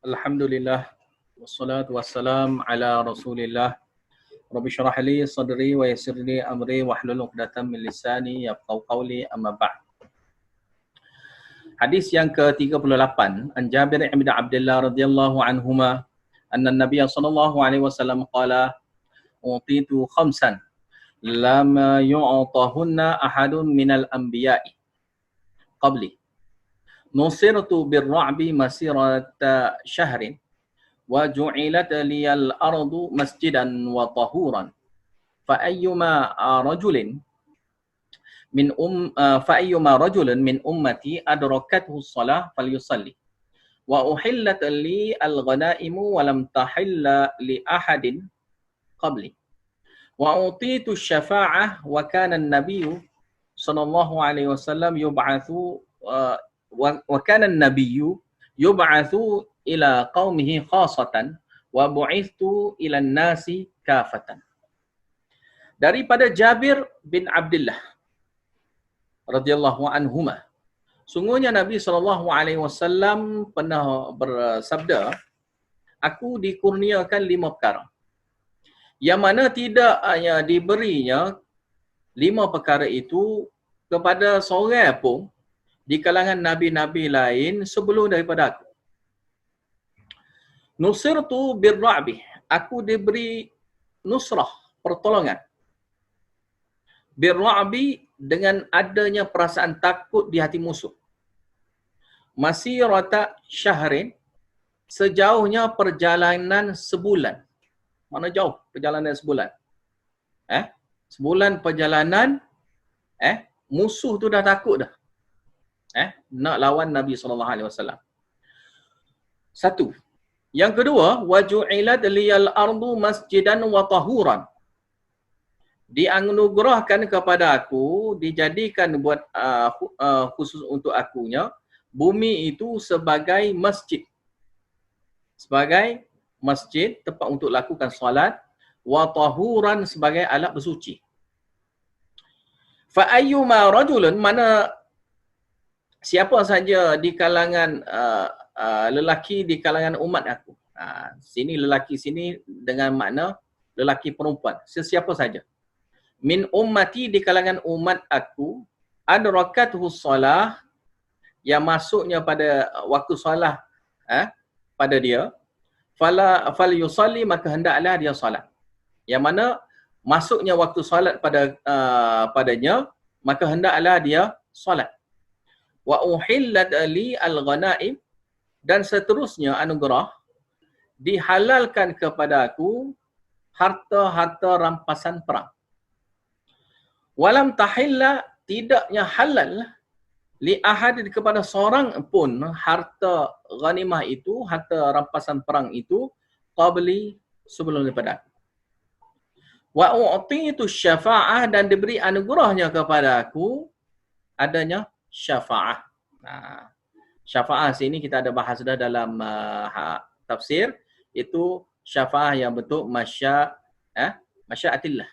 Alhamdulillah wassalatu wassalam ala Rasulillah. Rabbi syrah li sadri wa yassir li amri wahlul 'uqdatam min lisani yafqahu qawli, amma ba'd. Hadis yang ke-38, an Jabir bin Abdullah radhiyallahu anhuma anna Nabiy sallallahu alaihi wasallam qala utitu khamsan lam yu'tahunna ahadun minal anbiya'i qabli. Nusirtu birra'bi masirata syahrin wa ju'ilat liyal ardu masjidan wa tahuran fa ayyuma rajulin min ummati adrakathu shalah falyusalli wa uhillat li al-ghanaimu wa lam tahilla li ahadin qabli wa utitu syafa'ah wa kana an-nabiyyu sallallahu alaihi wasallam yub'atsu وكان النبي يبعث إلى قومه خاصة وبعثت إلى الناس كافة. Daripada Jabir bin Abdullah radhiyallahu anhuma, sungguhnya Nabi SAW pernah bersabda, aku dikurniakan 5 perkara, yang mana tidak hanya diberinya 5 perkara itu kepada seorang pun di kalangan nabi-nabi lain sebelum daripada aku. Nusirtu birra'bi, aku diberi nusrah, pertolongan. Birra'bi, dengan adanya perasaan takut di hati musuh. Masirata syahrin, sejauhnya perjalanan sebulan. Mana jauh perjalanan sebulan? Sebulan perjalanan, musuh tu dah takut dah. Nak lawan Nabi SAW. Satu. Yang kedua, waju'ilat liyal ardu masjidan wa tahuran. Dianugerahkan kepada aku, dijadikan buat khusus untuk akunya, bumi itu sebagai masjid. Sebagai masjid, tempat untuk lakukan solat, wa tahuran, sebagai alat bersuci. Fa ayyuma rajulun, mana siapa saja di kalangan lelaki di kalangan umat aku. Sini lelaki, sini dengan makna lelaki perempuan. Sesiapa saja. Min ummati, di kalangan umat aku, adrakathu shalah, yang masuknya pada waktu solat pada dia, fal yusalli, maka hendaklah dia solat. Yang mana masuknya waktu solat padanya, maka hendaklah dia solat. Wa uhillat li al-ghanaim, dan seterusnya anugerah, dihalalkan kepada aku harta-harta rampasan perang. Walam tahilla, tidaknya halal li ahad, kepada seorang pun harta ghanimah itu, harta rampasan perang itu, qabli, sebelum daripada aku. Wa u'titu syafa'ah, dan diberi anugerahnya kepada aku adanya syafa'ah. Syafa'ah sini kita ada bahas dah dalam tafsir, itu syafa'ah yang bentuk masya'atillah.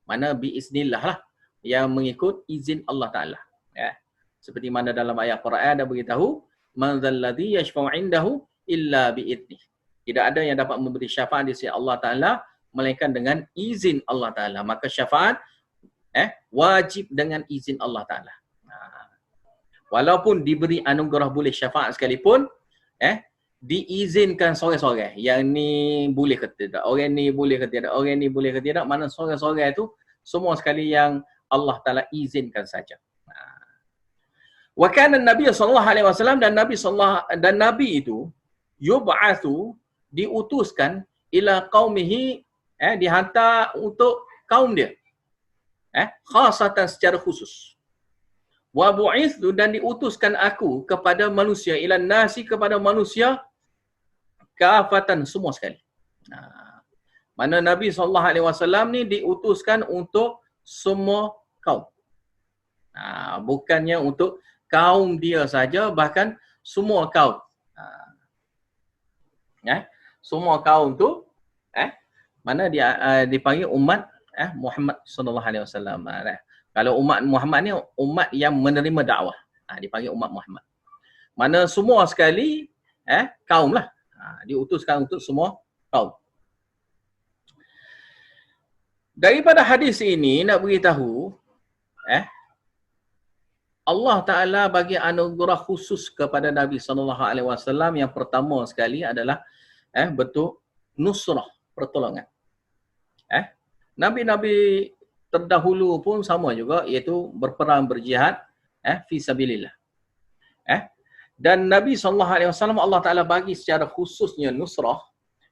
Mana biiznillah lah, yang mengikut izin Allah Ta'ala. Seperti mana dalam ayat Quran ada beritahu, man dzalladzi yashfa'u 'indahu illa bi'idznih. Tidak ada yang dapat memberi syafaat di sisi Allah Ta'ala melainkan dengan izin Allah Ta'ala. Maka syafaat wajib dengan izin Allah Ta'ala. Walaupun diberi anugerah boleh syafaat sekalipun, diizinkan sorang-sorang. Yang ni boleh ke tidak, orang ni boleh ke tidak, orang ni boleh ke tidak, mana sorang-sorang itu semua sekali yang Allah Ta'ala izinkan saja. Wa kana Nabi sallallahu alaihi wasallam, dan Nabi itu yub'atsu, diutuskan, ila qaumihi, dihantar untuk kaum dia. Khasatan, secara khusus. Wa bu'ithu, dan diutuskan aku kepada manusia, ilan nasi, kepada manusia, kafatan, semua sekali. Mana Nabi SAW ni diutuskan untuk semua kaum. Bukannya untuk kaum dia saja, bahkan semua kaum. Semua kaum tu mana dia dipanggil umat Muhammad SAW. Kalau umat Muhammad ni umat yang menerima dakwah, dipanggil umat Muhammad. Mana semua sekali kaum lah. Diutuskan untuk semua kaum. Daripada hadis ini nak beritahu Allah Ta'ala bagi anugerah khusus kepada Nabi SAW. Yang pertama sekali adalah bentuk nusrah, pertolongan. Nabi-Nabi terdahulu pun sama juga, iaitu berperang, berjihad fi sabilillah. Dan Nabi SAW Allah Ta'ala bagi secara khususnya nusrah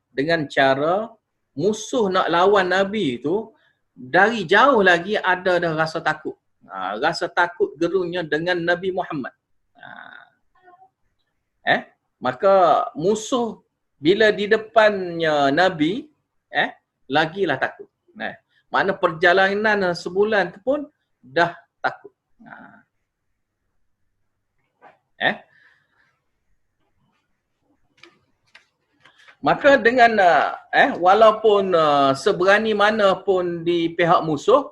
dengan cara musuh nak lawan Nabi itu dari jauh lagi ada dah rasa takut. Rasa takut gerunnya dengan Nabi Muhammad. Maka musuh bila di depannya Nabi, lagilah takut. Mana perjalanan sebulan tu pun dah takut. Maka dengan walaupun seberani mana pun di pihak musuh,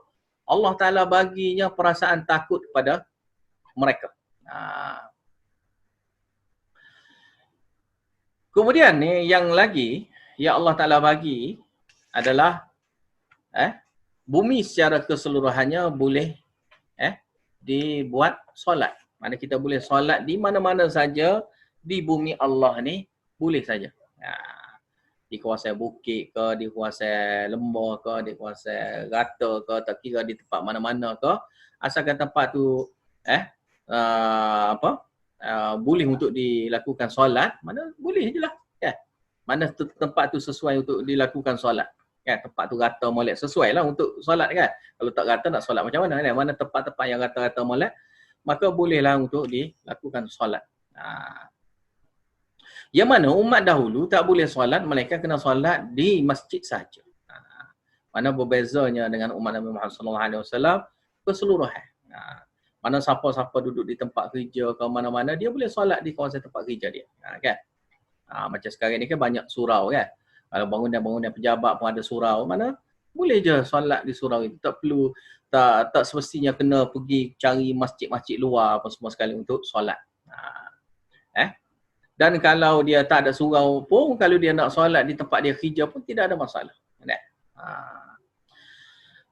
Allah Ta'ala baginya perasaan takut kepada mereka. Kemudian yang lagi yang Allah Ta'ala bagi adalah bumi secara keseluruhannya boleh dibuat solat. Mana kita boleh solat di mana-mana saja di bumi Allah ni, boleh saja. Di kawasan bukit ke, di kawasan lembah ke, di kawasan rata ke, tak kira di tempat mana-mana ke, asalkan tempat tu boleh untuk dilakukan solat, mana boleh je lah. Mana tempat tu sesuai untuk dilakukan solat. Tempat tu rata molek, sesuai lah untuk solat kan. Kalau tak rata nak solat macam mana? Mana tempat-tempat yang rata-rata molek, maka bolehlah untuk dilakukan solat. Yang mana umat dahulu tak boleh solat, mereka kena solat di masjid saja. Mana berbezanya dengan umat Nabi Muhammad SAW keseluruhan. Mana siapa-siapa duduk di tempat kerja ke mana-mana, dia boleh solat di kawasan tempat kerja dia. Kan? Macam sekarang ni kan banyak surau kan. Kalau bangunan-bangunan pejabat pun ada surau, mana boleh je solat di surau itu. Tak perlu, tak semestinya kena pergi cari masjid-masjid luar apa semua sekali untuk solat. Dan kalau dia tak ada surau pun, kalau dia nak solat di tempat dia kerja pun tidak ada masalah.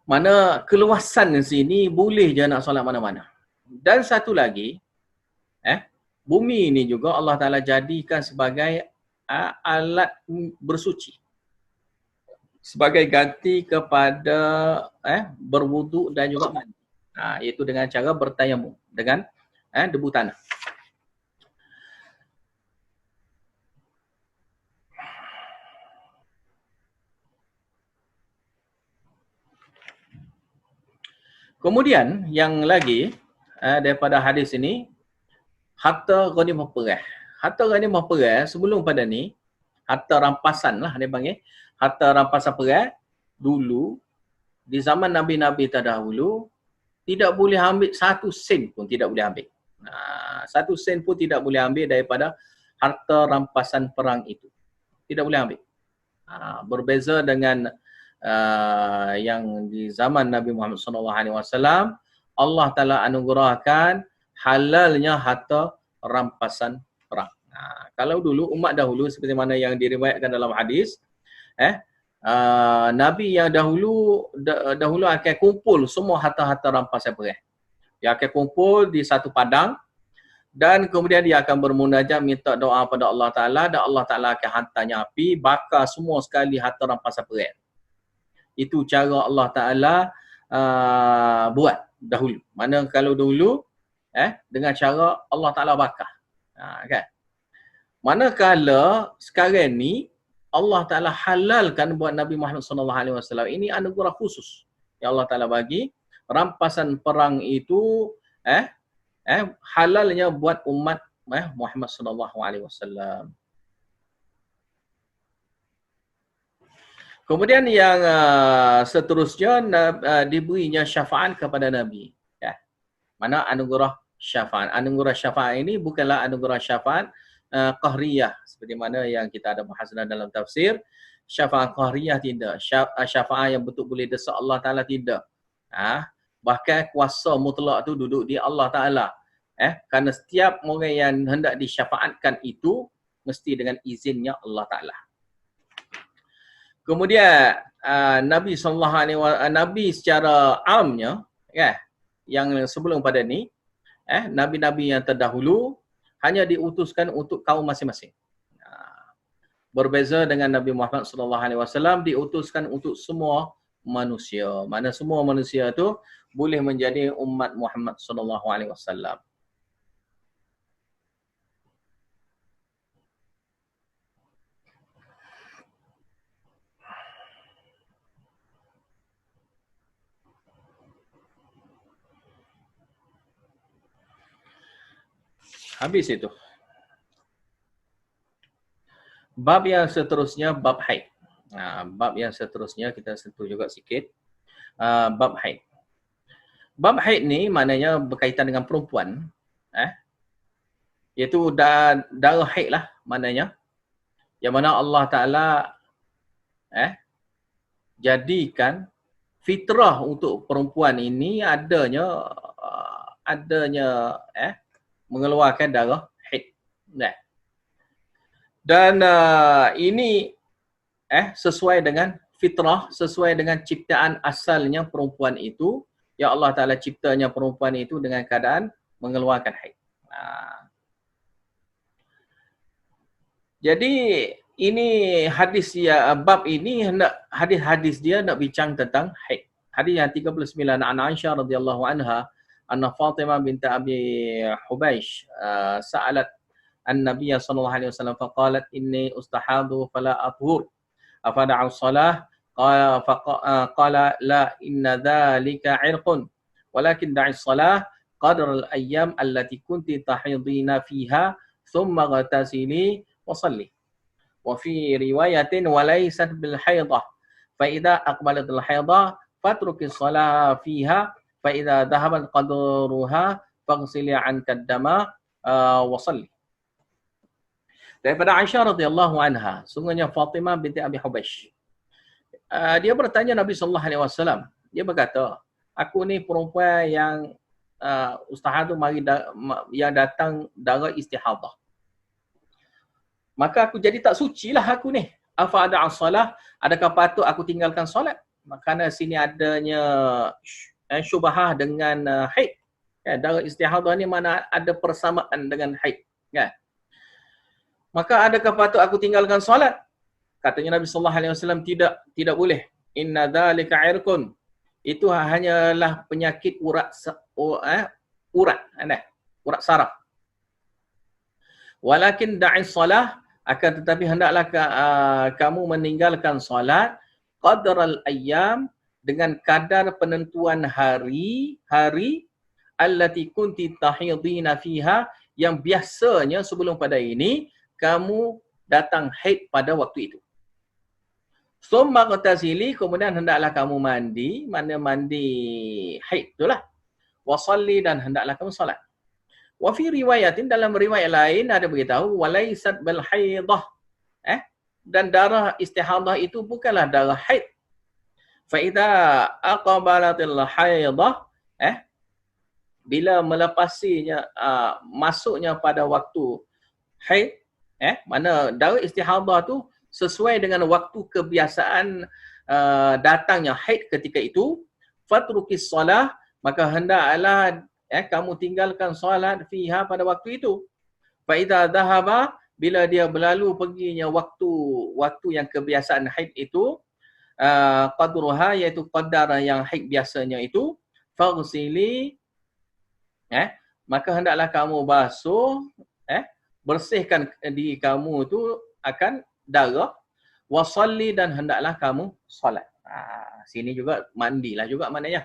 Mana keluasan di sini boleh je nak solat mana-mana. Dan satu lagi, bumi ini juga Allah Ta'ala jadikan sebagai alat bersuci. Sebagai ganti kepada berwuduk dan juga mandi. Iaitu dengan cara bertayamum dengan debu tanah. Kemudian yang lagi daripada hadis ini, harta ghanimah perang. Harta ghanimah perang sebelum pada ni, harta rampasan lah dia panggil. Harta rampasan perang dulu di zaman Nabi-Nabi terdahulu tidak boleh ambil 1 sen pun, tidak boleh ambil. 1 sen pun tidak boleh ambil daripada harta rampasan perang itu. Tidak boleh ambil. Berbeza dengan yang di zaman Nabi Muhammad SAW, Allah Ta'ala anugerahkan halalnya harta rampasan perang. Kalau dulu, umat dahulu seperti mana yang diriwayatkan dalam hadis, Nabi yang dahulu akan kumpul semua harta-harta rampasan perang. Dia akan kumpul di satu padang dan kemudian dia akan bermunajat minta doa pada Allah Ta'ala dan Allah Ta'ala akan hantarnya api, bakar semua sekali harta rampasan perang. Itu cara Allah Ta'ala buat dahulu. Mana kalau dahulu dengan cara Allah Ta'ala bakar. Kan? Manakala sekarang ni Allah Ta'ala halalkan buat Nabi Muhammad SAW. Ini anugerah khusus yang Allah Ta'ala bagi. Rampasan perang itu halalnya buat umat Muhammad SAW. Kemudian yang seterusnya diberinya syafaat kepada Nabi. Mana anugerah syafaat. Anugerah syafaat ini bukanlah anugerah syafaat qahriyah seperti mana yang kita ada bahas dalam tafsir. Syafaat qahriyah tidak. Syafaat yang betul boleh desak Allah Ta'ala tidak. Bahkan kuasa mutlak tu duduk di Allah Ta'ala. Kerana setiap orang yang hendak disyafaatkan itu mesti dengan izinnya Allah Ta'ala. Kemudian Nabi Nabi secara amnya, yang sebelum pada ni, Nabi-Nabi yang terdahulu hanya diutuskan untuk kaum masing-masing. Berbeza dengan Nabi Muhammad SAW diutuskan untuk semua manusia. Mana semua manusia tu boleh menjadi umat Muhammad SAW. Habis itu. Bab yang seterusnya, bab haid. Bab yang seterusnya kita sentuh juga sikit. Bab haid. Bab haid ni maknanya berkaitan dengan perempuan. Iaitu darah haid lah maknanya. Yang mana Allah Ta'ala jadikan fitrah untuk perempuan ini adanya mengeluarkan darah haid. Dan ini sesuai dengan fitrah, sesuai dengan ciptaan asalnya perempuan itu. Ya Allah Ta'ala ciptanya perempuan itu dengan keadaan mengeluarkan haid. Jadi ini hadis bab ini hadis-hadis dia nak bincang tentang haid. Hadis yang 39 an Aisyah radhiyallahu anha anna Fatimah bint Abi Hubaish sa'alat an-nabiy sallallahu alaihi wasallam faqalat inni ustahadu fala athur afada'u shalah qala la inna dhalika 'irqun walakin da'i shalah qadra al-ayyam allati kunti tahidina fiha thumma ghatasili wa salli wa fi riwayatin wa laysat bil haidah fa idza aqbalat al haidah fatruki shalah fiha fa idza dhahabat qadruha faghsili 'anka ad-dama wa salli. Daripada Aisyah radhiyallahu anha, sungguhnya Fatimah binti Abi Hubaish. Dia bertanya Nabi sallallahu alaihi wasallam. Dia berkata, aku ni perempuan yang ustahadu yang datang darah istihadah. Maka aku jadi tak sucilah aku ni. Afa ada as-salah, adakah patut aku tinggalkan solat? Kerana sini adanya syubhah dengan haid. Darah istihadah ni mana ada persamaan dengan haid, kan? Maka adakah patut aku tinggalkan solat? Katanya Nabi sallallahu alaihi wasallam tidak boleh. Inna dzalika 'irqun. Itu hanyalah penyakit urat saraf. Walakin da'i shalah, akan tetapi hendaklah kamu meninggalkan solat qadral ayyam, dengan kadar penentuan hari allati kunti tahidina fiha, yang biasanya sebelum pada ini kamu datang haid pada waktu itu. Summa ghatasili, kemudian hendaklah kamu mandi, mandi haid itulah. Wa salli, dan hendaklah kamu salat. Wa fi riwayatin, dalam riwayat lain ada beritahu walaysat bil haidah. Dan darah istihadah itu bukanlah darah haid. Fa idza aqbalatil haidah, bila melepasinya masuknya pada waktu haid, mana darah istihadah tu sesuai dengan waktu kebiasaan datangnya haid ketika itu, fatrukis solah, maka hendaklah kamu tinggalkan solat fiha pada waktu itu. Fa idza dhahaba, bila dia berlalu perginya waktu yang kebiasaan haid itu, qadruha, iaitu qadar yang haid biasanya itu, faghsili, maka hendaklah kamu basuh, bersihkan diri kamu tu akan darah, wasalli, dan hendaklah kamu solat. Sini juga mandilah juga maknanya.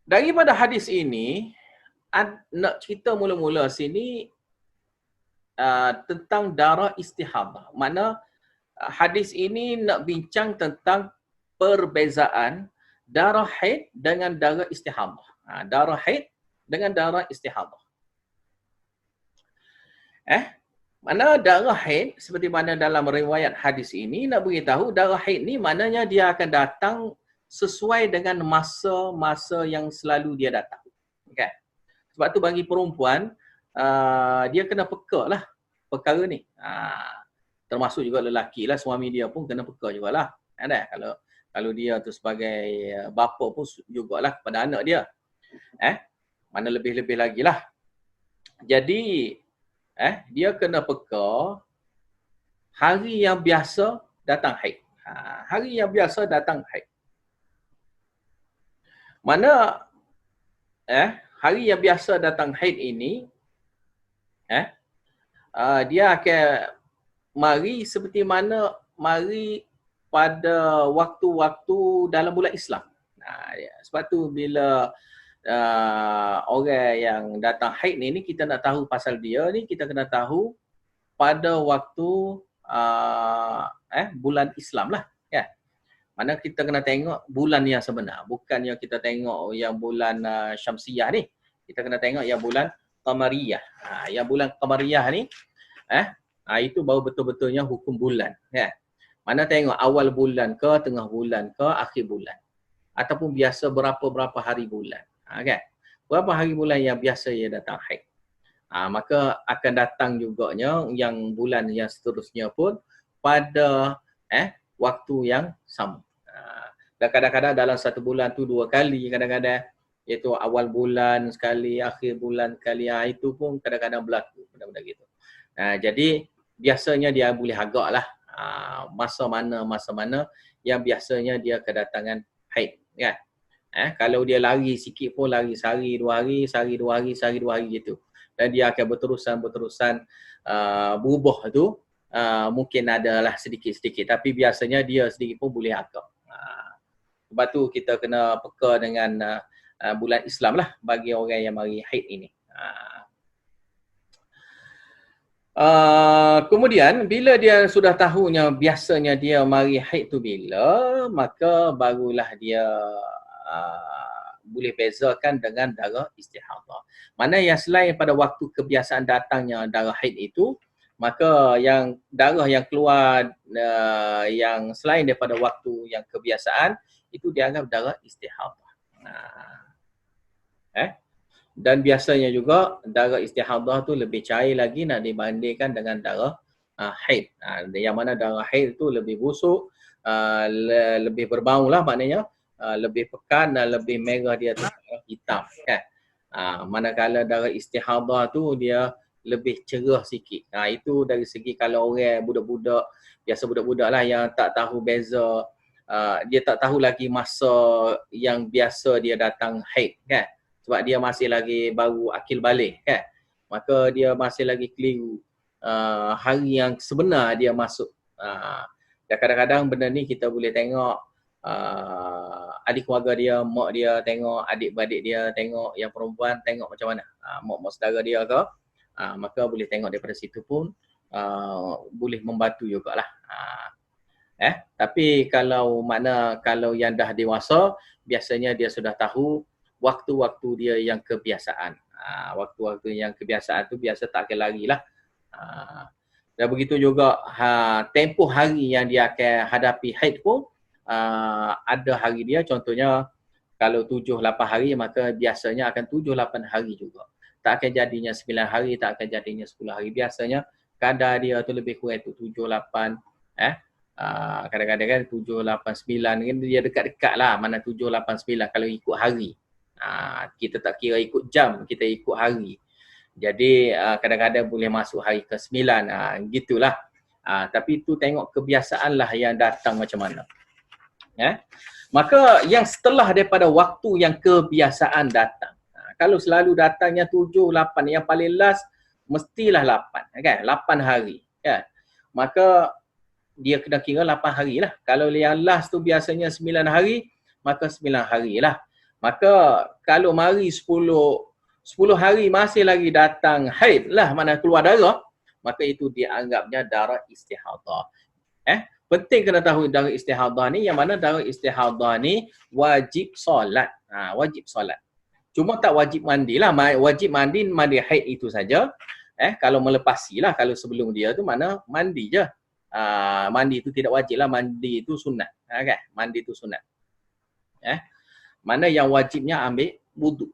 Daripada hadis ini, nak cerita mula-mula sini tentang darah istihadah. Mana hadis ini nak bincang tentang perbezaan darah haid dengan darah istihadah. Darah haid dengan darah istihadah. Mana darah haid, seperti mana dalam riwayat hadis ini nak beritahu, darah haid ni maknanya dia akan datang sesuai dengan masa-masa yang selalu dia datang. Okay. Sebab tu bagi perempuan, dia kena peka lah perkara ni. Termasuk juga lelaki lah, suami dia pun kena peka jugalah. Ada kalau dia tu sebagai bapa pun jugalah kepada anak dia. Mana lebih-lebih lagi lah. Jadi dia kena peka hari yang biasa datang haid. Hari yang biasa datang haid. Mana hari yang biasa datang haid ini dia akan mari seperti mana mari pada waktu-waktu dalam bulan Islam. Sebab tu bila orang yang datang haid ni kita nak tahu pasal dia ni, kita kena tahu pada waktu bulan Islam lah. Mana kita kena tengok bulan yang sebenar. Bukan yang kita tengok yang bulan Syamsiyah ni. Kita kena tengok yang bulan Qamariyah. Yang bulan Qamariyah ni, itu baru betul-betulnya hukum bulan. Mana tengok awal bulan ke, tengah bulan ke, akhir bulan. Ataupun biasa berapa-berapa hari bulan. Berapa hari bulan yang biasa ia datang haid. Maka akan datang juganya yang bulan yang seterusnya pun pada waktu yang sama. Dan kadang-kadang dalam satu bulan tu 2 kali, kadang-kadang iaitu awal bulan sekali, akhir bulan sekali. Itu pun kadang-kadang berlaku benda-benda gitu. Jadi biasanya dia boleh agak lah masa mana yang biasanya dia kedatangan haid. Kalau dia lari sikit pun lari sehari 2 hari, sehari 2 hari, sehari 2 hari gitu. Dan dia akan berterusan berubah tu. Mungkin adalah sedikit-sedikit, tapi biasanya dia sedikit pun boleh agak. Sebab tu kita kena peka dengan bulan Islam lah bagi orang yang mari haid ini. Kemudian bila dia sudah tahunya biasanya dia mari haid tu bila, maka barulah dia boleh bezakan dengan darah istihadah. Mana yang selain pada waktu kebiasaan datangnya darah haid itu, maka yang darah yang keluar yang selain daripada waktu yang kebiasaan itu dianggap darah istihadah. Dan biasanya juga darah istihadah tu lebih cair lagi nak dibandingkan dengan darah haid. Yang mana darah haid tu lebih busuk, lebih berbau lah maknanya, lebih pekat dan lebih merah dia tu hitam. Manakala darah istihadah tu dia lebih cerah sikit. Itu dari segi kalau orang budak-budak, biasa budak-budak lah yang tak tahu beza, dia tak tahu lagi masa yang biasa dia datang haid kan. Sebab dia masih lagi baru akil balik kan. Maka dia masih lagi keliru hari yang sebenar dia masuk. Dan kadang-kadang benda ni kita boleh tengok adik keluarga dia, mak dia tengok, adik-beradik dia tengok, yang perempuan tengok macam mana. Mak-mak saudara dia ke. Maka boleh tengok daripada situ pun boleh membantu jugalah. Tapi kalau yang dah dewasa, biasanya dia sudah tahu waktu-waktu dia yang kebiasaan. Waktu-waktu yang kebiasaan tu biasa tak akan lari lah. Dan begitu juga tempoh hari yang dia akan hadapi haid pun ada hari dia. Contohnya kalau 7-8 hari maka biasanya akan 7-8 hari juga. Tak akan jadinya 9 hari, tak akan jadinya 10 hari. Biasanya kadar dia tu lebih kurang tu 7-8 kadang-kadang kan 7-8-9 kan dia dekat-dekat lah mana 7-8-9 kalau ikut hari. Kita tak kira ikut jam, kita ikut hari. Jadi kadang-kadang boleh masuk hari ke-9, gitulah. Tapi tu tengok kebiasaan lah yang datang macam mana. Maka yang setelah daripada waktu yang kebiasaan datang, kalau selalu datangnya 7-8, yang paling last mestilah 8 kan? 8 hari kan? Maka dia kena kira 8 hari lah. Kalau yang last tu biasanya 9 hari, maka 9 hari lah. Maka kalau mari 10 hari masih lagi datang haid lah, mana keluar darah, maka itu dianggapnya darah istihadah. Penting kena tahu darah istihadah ni, yang mana darah istihadah ni wajib solat. Wajib solat. Cuma tak wajib mandi lah. Wajib mandi haid itu saja. Kalau melepasi lah, kalau sebelum dia tu mana mandi je. Mandi itu tidak wajib lah, mandi itu sunat. Kan? Mandi itu sunat. Mana yang wajibnya ambil wudu.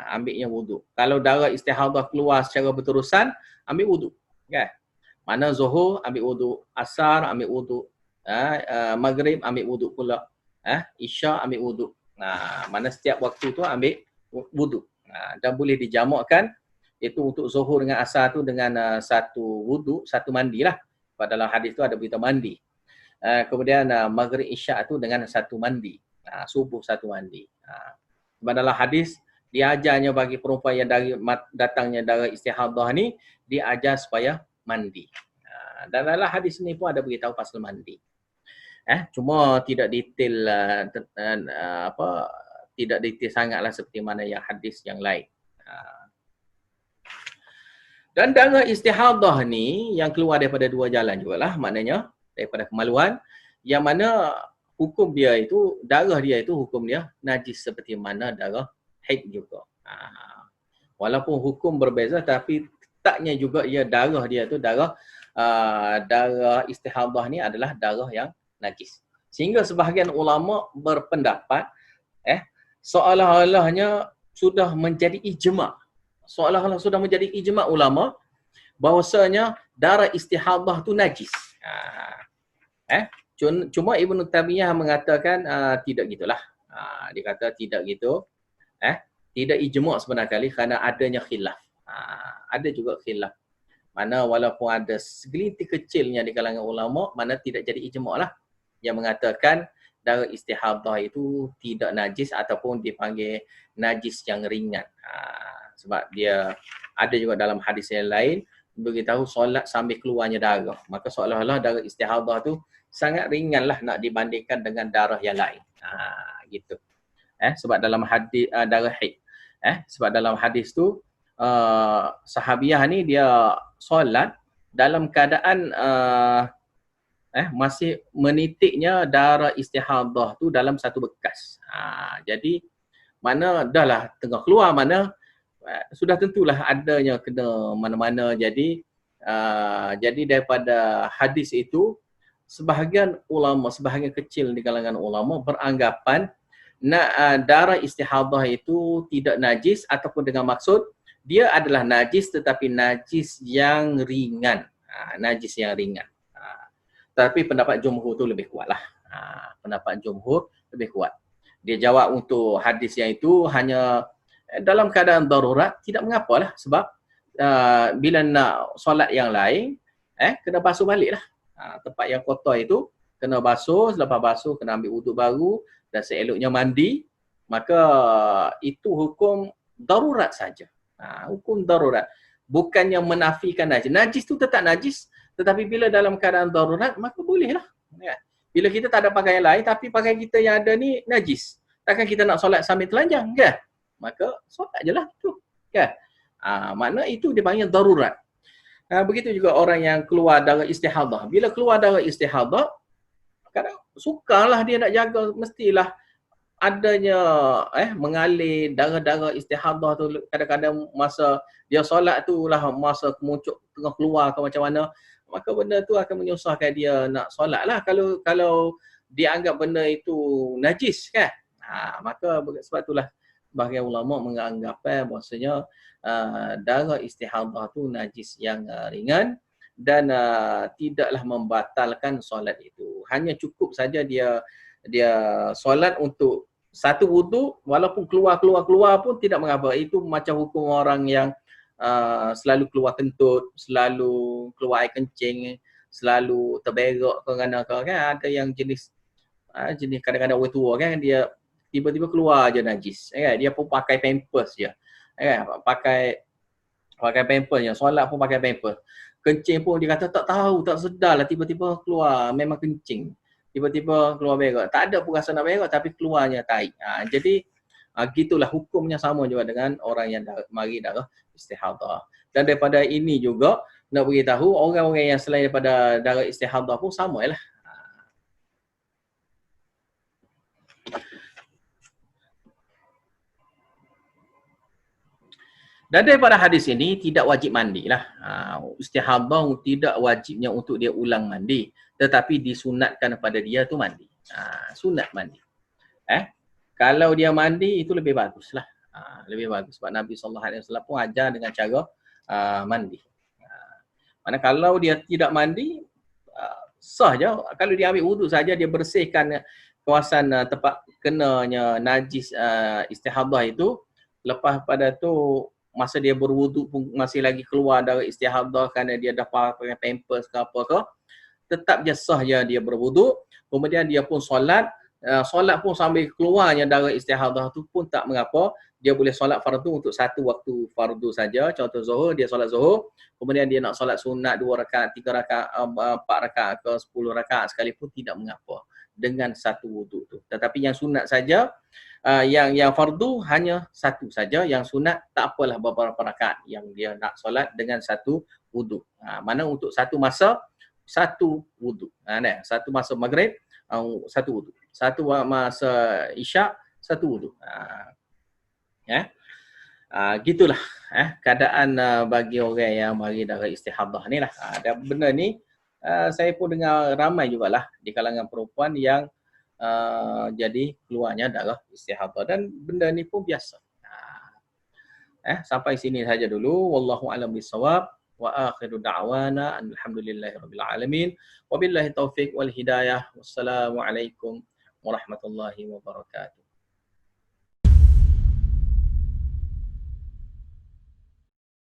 ambilnya wuduk. Kalau darah istihadah keluar secara berterusan, ambil wuduk. Kan? Mana Zuhur ambil wuduk, Asar ambil wuduk, Maghrib ambil wuduk pula, Isya ambil wuduk. Mana setiap waktu tu ambil wuduk. Dan boleh dijamakkan, itu untuk Zuhur dengan Asar tu dengan satu wuduk, satu mandi lah. Pada dalam hadis tu ada berita mandi. Kemudian Maghrib Isya tu dengan satu mandi. Subuh satu mandi. Sebab dalam hadis diajarnya bagi perempuan yang datangnya darah istihadah ni, diajar supaya mandi. Dan dalam hadis ni pun ada beritahu pasal mandi. Cuma tidak detail tidak detail sangatlah seperti mana yang hadis yang lain. Dan darah istihadah ni yang keluar daripada dua jalan jugalah, maknanya daripada kemaluan, yang mana hukum dia itu, darah dia itu hukum dia najis seperti mana darah haid juga. Walaupun hukum berbeza, tapi taknya juga darah dia itu darah istihadah ni adalah darah yang najis. Sehingga sebahagian ulama berpendapat seolah-olahnya sudah menjadi ijma'. Seolah-olah sudah menjadi ijma' ulama bahawasanya darah istihadah tu najis. Cuma Ibn Taymiyah mengatakan tidak gitulah. Dia kata tidak gitu. Tidak ijma' sebenarnya kali kerana adanya khilaf. Ada juga khilaf. Mana walaupun ada segelintir kecilnya di kalangan ulama, mana tidak jadi ijma' lah. Yang mengatakan darah istihadah itu tidak najis ataupun dipanggil najis yang ringan. Sebab dia ada juga dalam hadis yang lain beritahu solat sambil keluarnya darah. Maka seolah-olah darah istihadah tu sangat ringan lah nak dibandingkan dengan darah yang lain. Gitu. Sebab dalam hadis darah haid. Sebab dalam hadis tu sahabiah ni dia solat dalam keadaan masih menitiknya darah istihadah tu dalam satu bekas. Jadi mana dah lah tengah keluar, mana sudah tentulah adanya kena mana-mana. Jadi daripada hadis itu sebahagian ulama, sebahagian kecil di kalangan ulama beranggapan darah istihadah itu tidak najis ataupun dengan maksud dia adalah najis tetapi najis yang ringan. Najis yang ringan. Tapi pendapat jumhur tu lebih kuat lah. Pendapat jumhur lebih kuat. Dia jawab untuk hadis yang itu hanya dalam keadaan darurat, tidak mengapalah. Sebab bila nak solat yang lain, kena basuh balik lah. Tempat yang kotor itu kena basuh, selepas basuh kena ambil wuduk baru dan seeloknya mandi. Maka itu hukum darurat saja. Hukum darurat. Bukannya menafikan najis. Najis tu tetap najis. Tetapi bila dalam keadaan darurat, maka bolehlah. Bila kita tak ada pakaian lain, tapi pakaian kita yang ada ni najis. Takkan kita nak solat sambil telanjang, kan? Maka solat je lah tu. Kan? Makna itu dipanggil darurat. Begitu juga orang yang keluar darah istihadah. Bila keluar darah istihadah, kadang sukarlah dia nak jaga, mestilah adanya mengalir darah-darah istihadah tu. Kadang-kadang masa dia solat tu lah masa kemuncuk tengah keluar ke macam mana, maka benda tu akan menyusahkan dia nak solat lah kalau dia anggap benda itu najis, kan. Maka sebab itulah bahagian ulama menganggap bahawasanya darah istihadah tu najis yang ringan dan tidaklah membatalkan solat itu. Hanya cukup saja dia solat untuk satu wuduk, walaupun keluar pun tidak mengapa. Itu macam hukum orang yang selalu keluar kentut, selalu keluar air kencing, selalu terberak kan. Ada yang jenis kadang-kadang orang tua kan, dia tiba-tiba keluar je najis. Dia pun pakai pampers je. Pakai pampers je. Solat pun pakai pampers. Kencing pun dia kata tak tahu, tak sedar lah tiba-tiba keluar memang kencing. Tiba-tiba keluar berak. Tak ada pun rasa nak berak tapi keluarnya tahi. Jadi gitulah hukumnya sama juga dengan orang yang mari darah istihadah. Dan daripada ini juga nak beritahu orang-orang yang selain daripada darah istihadah pun sama lah. Dan daripada hadis ini tidak wajib mandi lah. Istihadah tidak wajibnya untuk dia ulang mandi, tetapi disunatkan pada dia tu mandi. Sunat mandi. Kalau dia mandi itu lebih bagus lah. Lebih bagus sebab Nabi SAW pun ajar dengan cara mandi. Mana kalau dia tidak mandi, sah je. Kalau dia ambil wuduk saja, dia bersihkan kawasan tempat kenanya najis istihadah itu, lepas pada tu masa dia berwuduk pun masih lagi keluar dari istihadah kerana dia dah pakai pampers ke apa ke, tetap je sah je dia berwuduk, kemudian dia pun solat, solat pun sambil keluarnya darah istihadah tu pun tak mengapa, dia boleh solat fardu untuk satu waktu fardu saja. Contoh Zuhur, dia solat Zuhur, kemudian dia nak solat sunat 2 rakaat, 3 rakaat, 4 rakaat ke 10 rakaat sekalipun tidak mengapa dengan satu wuduk tu. Tetapi yang sunat saja, yang fardu hanya satu saja, yang sunat tak apalah beberapa rakaat yang dia nak solat dengan satu wuduk. Mana untuk satu masa satu wuduk. Satu masa maghrib satu wuduk. Satu masa isyak satu wuduk. Gitulah keadaan bagi orang yang mari darah istihadah ni lah. Dan benda ni saya pun dengar ramai jugalah di kalangan perempuan yang jadi keluarnya darah istihadah, dan benda ni pun biasa. Sampai sini saja dulu. Wallahu a'lam bissawab. Wa akhiru da'wana alhamdulillahirabbil alamin. Wabillahi taufiq wal hidayah. Wassalamualaikum warahmatullahi wabarakatuh.